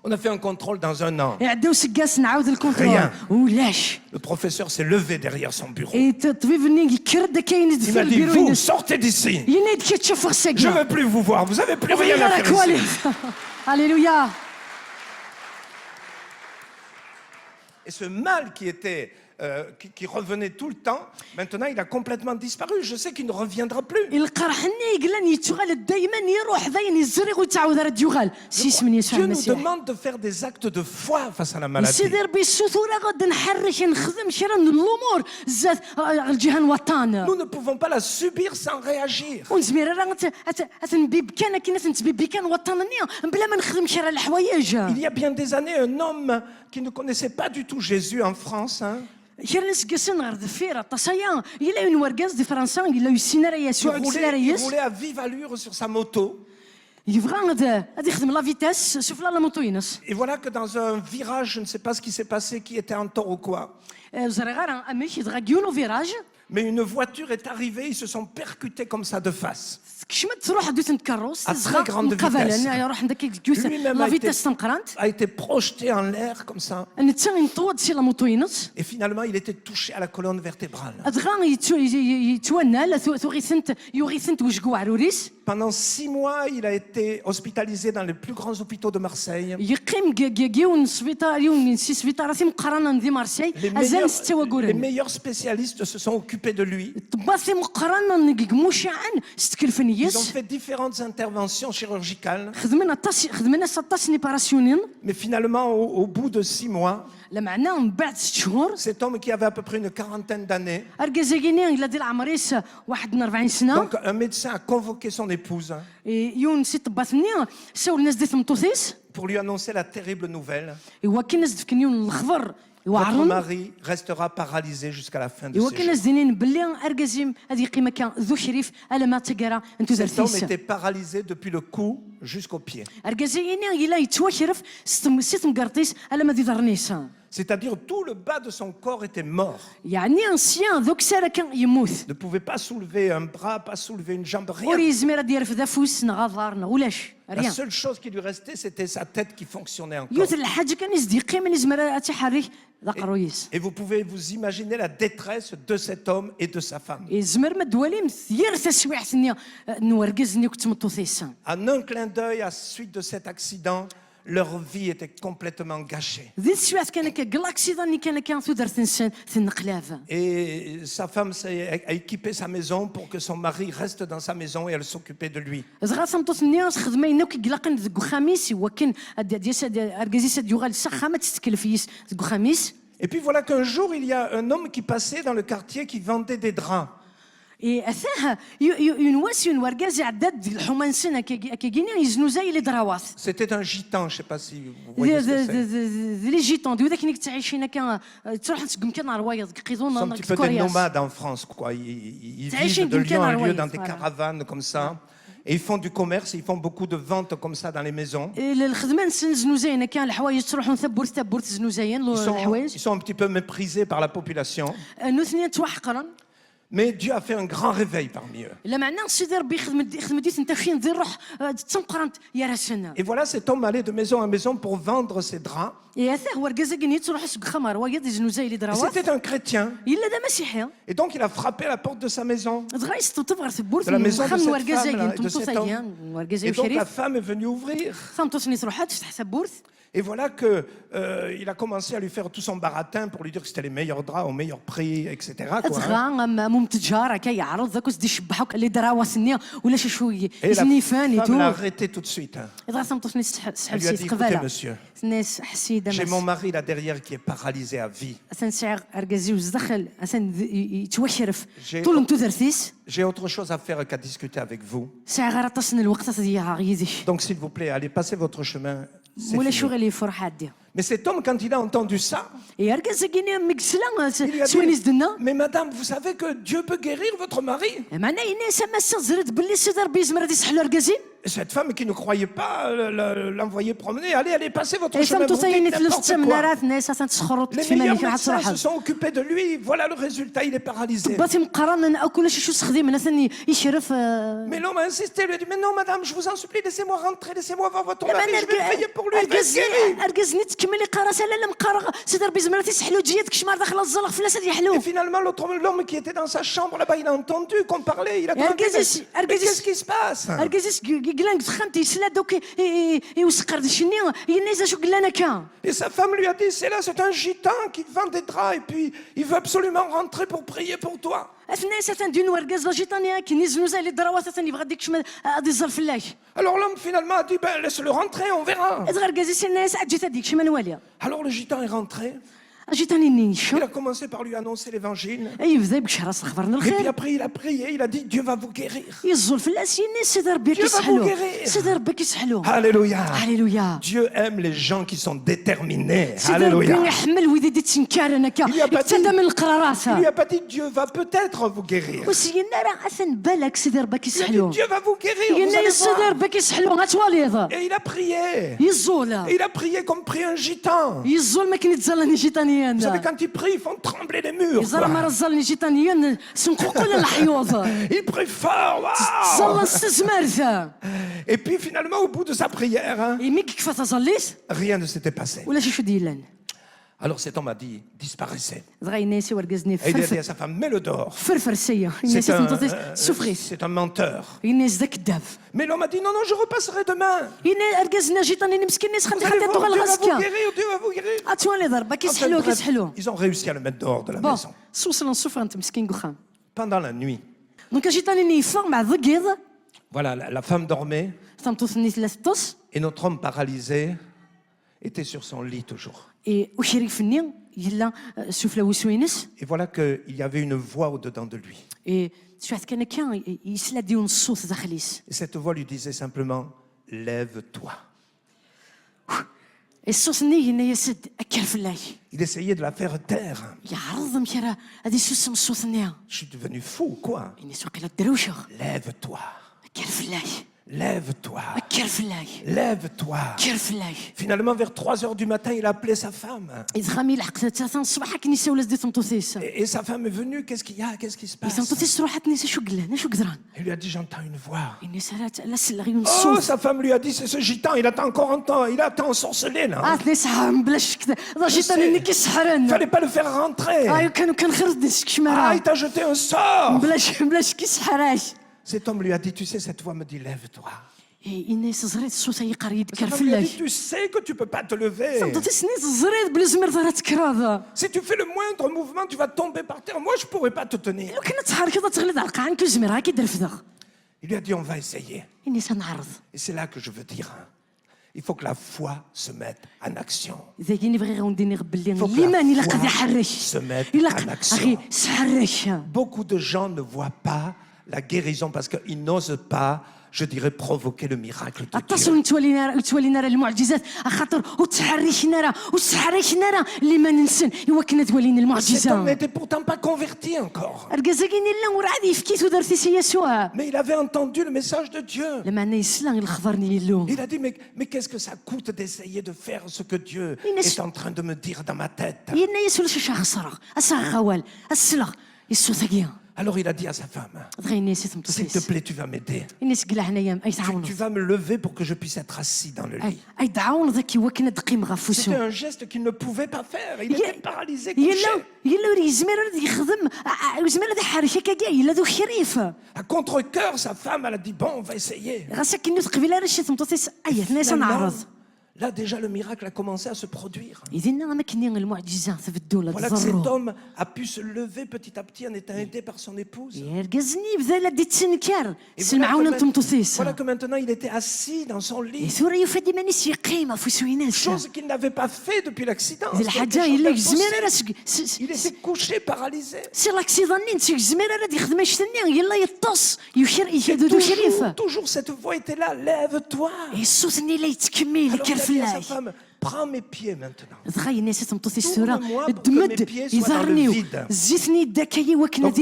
On a fait un contrôle dans 1 an. Rien. Le professeur s'est levé derrière son bureau. Il m'a dit, vous, sortez d'ici. Je ne veux plus vous voir, vous n'avez plus rien à faire ici. Alléluia. Et ce mal qui revenait tout le temps, maintenant il a complètement disparu. Je sais qu'il ne reviendra plus. Dieu nous demande de faire des actes de foi face à la maladie. Nous ne pouvons pas la subir sans réagir. Il y a bien des années, un homme qui ne connaissait pas du tout Jésus en France, hein, il roulait à vive allure sur sa moto. Et voilà que dans un virage, je ne sais pas ce qui s'est passé, qui était en tort ou quoi. Mais une voiture est arrivée, ils se sont percutés comme ça de face. À très grande vitesse. Lui-même a été projeté en l'air comme ça. Et finalement, il était touché à la colonne vertébrale. Pendant 6 mois, il a été hospitalisé dans les plus grands hôpitaux de Marseille. Les meilleurs spécialistes se sont occupés de lui. Ils ont fait différentes interventions chirurgicales. Mais finalement, au bout de 6 mois, cet homme qui avait à peu près une 40aine d'années, donc un médecin a convoqué son épouse pour lui annoncer la terrible nouvelle. Votre mari restera paralysé jusqu'à la fin de ses jours. Cet homme était paralysé depuis le cou jusqu'aux pieds. C'est-à-dire tout le bas de son corps était mort. Ne pouvait pas soulever un bras, pas soulever une jambe, rien. La seule chose qui lui restait, c'était sa tête qui fonctionnait encore. Et vous pouvez vous imaginer la détresse de cet homme et de sa femme. En un clin d'œil, à la suite de cet accident, leur vie était complètement gâchée. Et sa femme a équipé sa maison pour que son mari reste dans sa maison et elle s'occupait de lui. Et puis voilà qu'un jour, il y a un homme qui passait dans le quartier qui vendait des draps. C'était un gitan, je ne sais pas si vous voyez ce que c'est. Ils sont un petit peu des nomades en France, quoi. Ils vivent de lieu en lieu dans des caravanes comme ça. Et ils font du commerce, ils font beaucoup de ventes comme ça dans les maisons. Ils sont un petit peu méprisés par la population. Mais Dieu a fait un grand réveil parmi eux. Et voilà cet homme allait de maison en maison pour vendre ses draps. C'était un chrétien. Et donc il a frappé à la porte de sa maison. De la maison de cette femme-là, de cet homme. Et donc la femme est venue ouvrir. Et voilà qu'il a commencé à lui faire tout son baratin pour lui dire que c'était les meilleurs draps au meilleur prix, etc. Et la femme l'a arrêté tout de suite. Elle lui a dit, écoutez monsieur, j'ai mon mari là derrière qui est paralysé à vie. J'ai autre chose à faire qu'à discuter avec vous. Donc s'il vous plaît, allez passer votre chemin. Mais cet homme, quand il a entendu ça, il a dit, mais madame, vous savez que Dieu peut guérir votre mari? Et cette femme qui ne croyait pas l'envoyer promener, allez, passez votre chemin. Les meilleurs médecins se sont occupés de lui. Voilà le résultat, il est paralysé. Mais l'homme a insisté, il lui a dit, mais non madame, je vous en supplie, laissez-moi rentrer, laissez-moi voir votre mari, je vais veiller pour lui, il va être guéri. Et finalement, l'homme qui était dans sa chambre là-bas, il a entendu qu'on parlait, il a demandé, mais qu'est-ce qui se passe? Et sa femme lui a dit, c'est un gitan qui vend des draps et puis il veut absolument rentrer pour prier pour toi. Alors l'homme finalement a dit, ben laisse-le rentrer, on verra. Alors le gitan est rentré. Il a commencé par lui annoncer l'évangile. Et puis après il a prié, il a dit, Dieu va vous guérir. Dieu va vous guérir. Alléluia. Dieu aime les gens qui sont déterminés. Alléluia. Il lui a pas dit Dieu va peut-être vous guérir. Il a dit Dieu va vous guérir. Vous allez voir. Et il a prié. Et il a prié comme prie un gitan. Vous savez, quand ils prient, ils font trembler les murs. Ils prient fort. Wow. Et puis finalement, au bout de sa prière, rien ne s'était passé. Alors cet homme a dit, disparaissez. Et il a dit à sa femme, mets-le dehors. C'est un menteur. Mais l'homme a dit, non, je repasserai demain. Dieu va vous guérir. Ils ont réussi à le mettre dehors de la maison. Pendant la nuit. Voilà, la femme dormait. Et notre homme paralysé était sur son lit toujours. Et voilà qu'il y avait une voix au-dedans de lui. Et cette voix lui disait simplement, lève-toi. Il essayait de la faire taire. Je suis devenu fou, quoi. Lève-toi. Lève-toi. Lève-toi. Finalement, vers 3h du matin, il a appelé sa femme. Et sa femme est venue. Qu'est-ce qu'il y a? Qu'est-ce qui se passe? Il lui a dit, j'entends une voix. Oh, sa femme lui a dit, c'est ce gitan. Il a encore ensorcelé là. Il fallait pas le faire rentrer. Il t'a jeté un sort. Cet homme lui a dit, tu sais, cette voix me dit, lève-toi. Cette femme lui a dit, tu sais que tu ne peux pas te lever. Si tu fais le moindre mouvement, tu vas tomber par terre. Moi, je ne pourrais pas te tenir. Il lui a dit, on va essayer. Et c'est là que je veux dire. Il faut que la foi se mette en action. Il faut que la foi se mette en action. Beaucoup de gens ne voient pas la guérison parce qu'ils n'osent pas je dirais provoquer le miracle de Dieu. اتصلوا تولينا راه المعجزات خاطر وتحركنا راه وتحركنا راه اللي ما ننسن ايوا كنا تولينا المعجزه. Cet homme n'était pourtant pas converti encore. رجزاكين لا وراه عادي فكيت ودرتي سي يسوع. Mais il avait entendu le message de Dieu. لما نيسلان الخبرني له. Il a dit mais qu'est-ce que ça coûte d'essayer de faire ce que Dieu est en train de me dire dans ma tête. ينا يسول شي خسره اسخوال السلغ يسوثقيا. Alors il a dit à sa femme, s'il te plaît, tu vas m'aider. Tu vas me lever pour que je puisse être assis dans le lit. C'était un geste qu'il ne pouvait pas faire. Il était paralysé, couché. À contre-cœur, sa femme, elle a dit, bon, on va essayer. Là, déjà, le miracle a commencé à se produire. Voilà que cet homme a pu se lever petit à petit en étant aidé par son épouse. Voilà que maintenant, il était assis dans son lit. Chose qu'il n'avait pas fait depuis l'accident. Il était couché, paralysé. Toujours cette voix était là, lève-toi. Alors, sa femme, prends mes pieds maintenant. Tourne-moi pour que mes pieds soient dans le vide. Donc,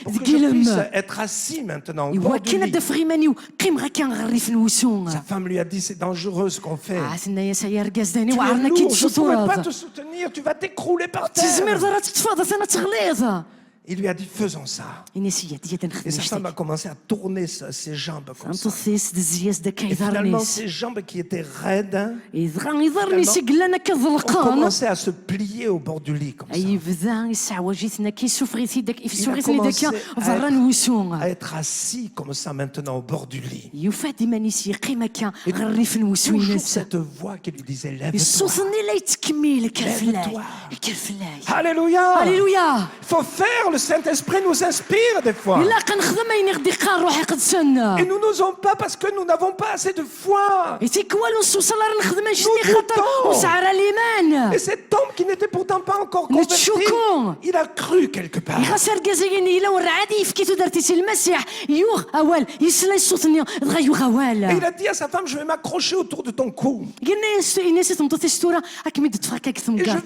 pour que je puisse être assis maintenant au bord du lit. Sa femme lui a dit, c'est dangereux ce qu'on fait. Tu es lourd, je ne pourrai pas te soutenir, tu vas t'écrouler par terre. Il lui a dit, faisons ça. Et sa femme a commencé à tourner ses jambes comme ça. Et finalement, ses jambes qui étaient raides ont commencé à se plier au bord du lit comme ça. Il a commencé à être assis comme ça maintenant au bord du lit. Et toujours cette voix qui lui disait, lève-toi. Lève-toi. Alléluia. Alléluia. Il faut faire, le Saint-Esprit nous inspire des fois. Et nous n'osons pas parce que nous n'avons pas assez de foi. Et cet homme qui n'était pourtant pas encore converti, il a cru quelque part. Et il a dit à sa femme, je vais m'accrocher autour de ton cou. Et je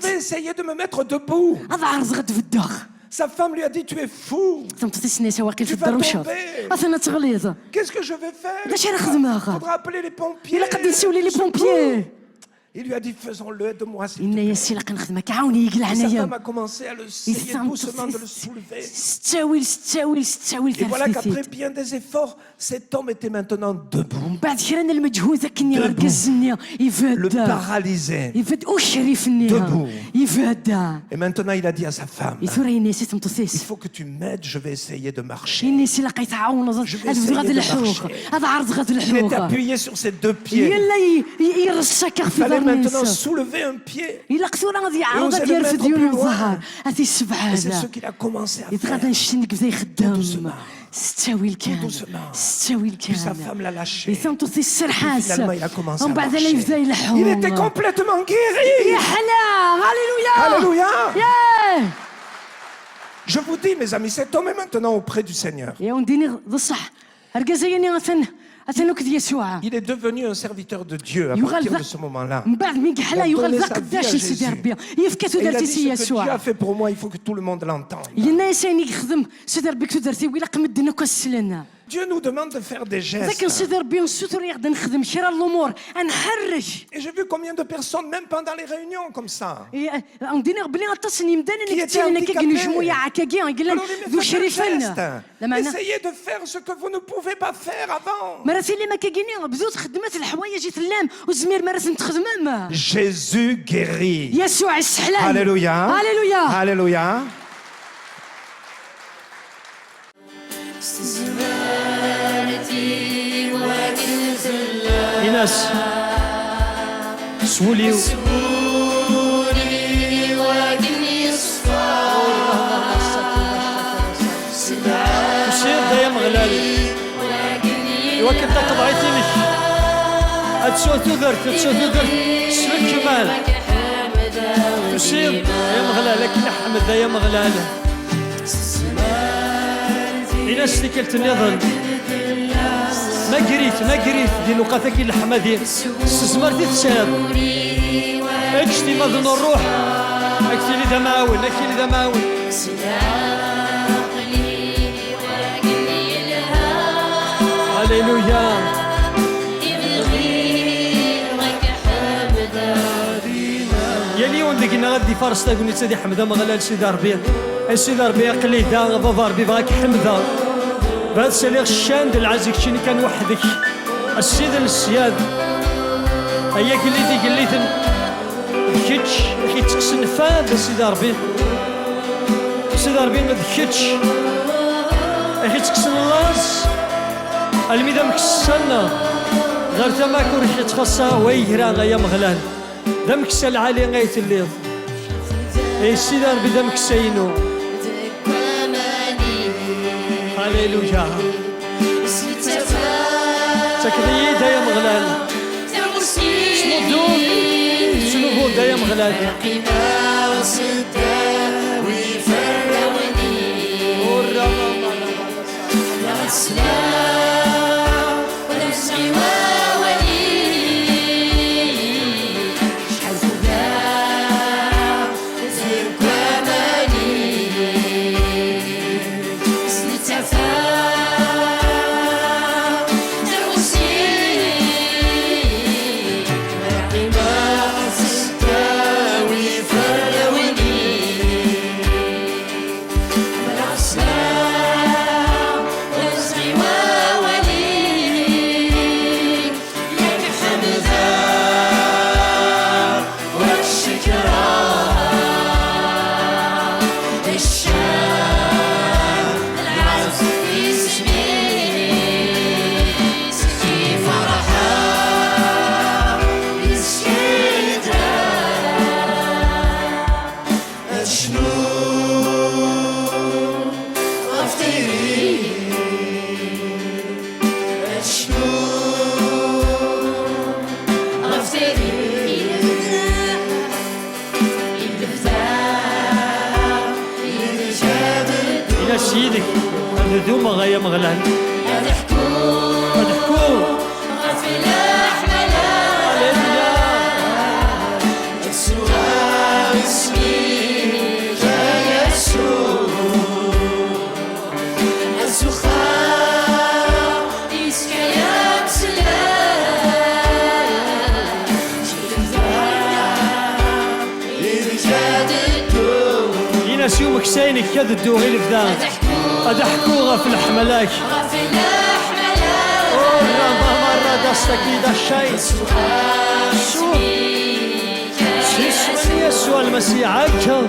vais essayer de me mettre debout. Sa femme lui a dit, tu es fou. Tu vas tomber. Qu'est-ce que je vais faire? Il faudra appeler les pompiers. Il lui a dit, faisons-le, aide-moi s'il te plaît. Et sa femme a commencé à essayer doucement de le soulever. Et voilà qu'après bien des efforts, cet homme était maintenant debout. Le paralysé. Debout. Et maintenant il a dit à sa femme, il faut que tu m'aides, je vais essayer de marcher. Je vais essayer de marcher. Il est appuyé sur ses deux pieds. Il fallait maintenant soulever un pied et oser le mettre plus loin. Et c'est ce qu'il a commencé à faire. Tout doucement. Tout doucement. Puis sa femme l'a lâché. Et finalement il a commencé à marcher. Il était complètement guéri. Alléluia. Je vous dis mes amis, cet homme est maintenant auprès du Seigneur. Il est devenu un serviteur de Dieu à partir de ce moment-là. Il a donné sa vie à Jésus. Et il a dit, ce que Dieu a fait pour moi, il faut que tout le monde l'entende. Dieu nous demande de faire des gestes. Et j'ai vu combien de personnes, même pendant les réunions comme ça, qui étaient handicapées. Alors essayez de faire ce que vous ne pouvez pas faire avant. Jésus guérit. Alléluia. Alléluia. Inès, سوليو تسير يا مغلال وكنت قضيتي لك تسوى تذر سلك كمال تسير يا مغلال لك نحمد يا مغلال إناس تكلت النظر ما قريت دي لقاتا كي اللحمة دي استزمرتي تساب اكشتي ما ظن الروح اكشتي لي دا معاون اكشتي لي دا معاون هللويا يا اليوم ديكنا غادي فارس تاكوني تسدي حمده ما غلا سيدي ربي سيدي ربي قليدا بابا ربي بغاك حمده بهذا السليغ الشاند العزيك شني كان وحدك السيد السياد هيا قليتي كيتش كي تكسن فاد سيدي ربي ما دكتش كي تكسن لاز الميدا مكسنا غير تماك وريحي تخصها ويهرا غيا مغلان دمك سال علي غايت الليل اي سيدي ربي دمك ساينو هللويا تكريد يا مغلال شنو هو دا يا مغلال سيدك هذوما غايا مغلان اضحكوا غافي الاحملا يسوع اسمك يا يسوع اسك يا مسلم يناس يومك ساينك كاد الدوغي الفدان أضحكوا غافي الحملاك ورا مرة دستك إذا الشيء شوف اسمي يسوع المسيح عكا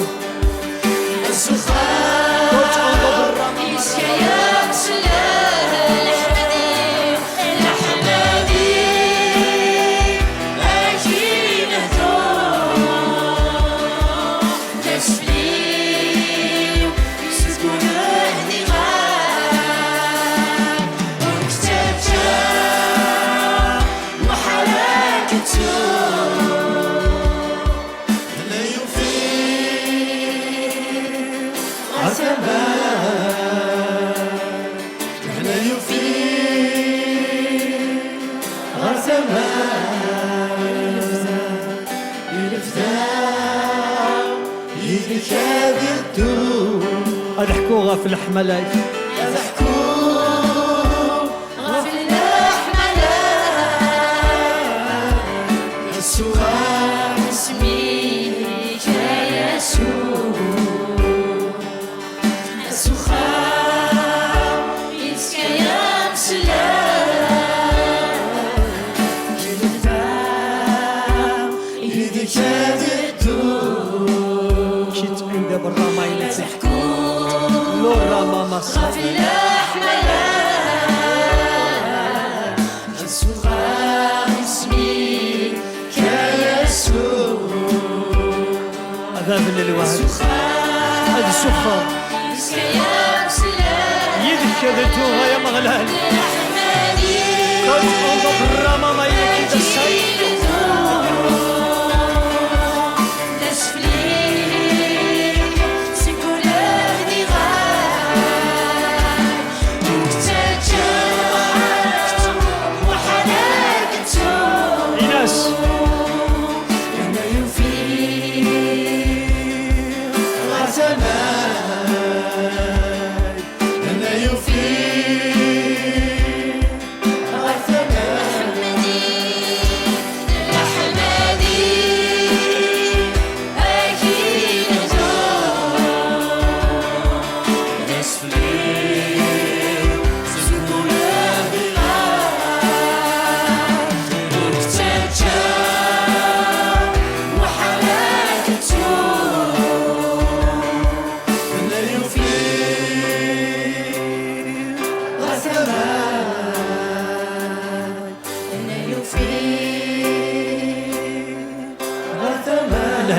أضحكوا غافي الحملاك يسوع اسمك يا يسوع اسك يا مسلم يدك يدو كنت عند برا ما يلتحكوا لورا ماما غافي الأحملا يسوع اسمك يا يسوع هذا من الوعد هذا السخر يدك يدوها يا مغلال قد انظر برا ماما يلك السيد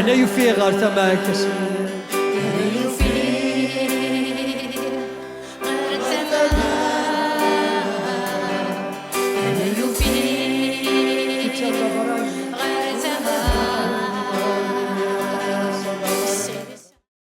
هنا يفيغ غير تماكس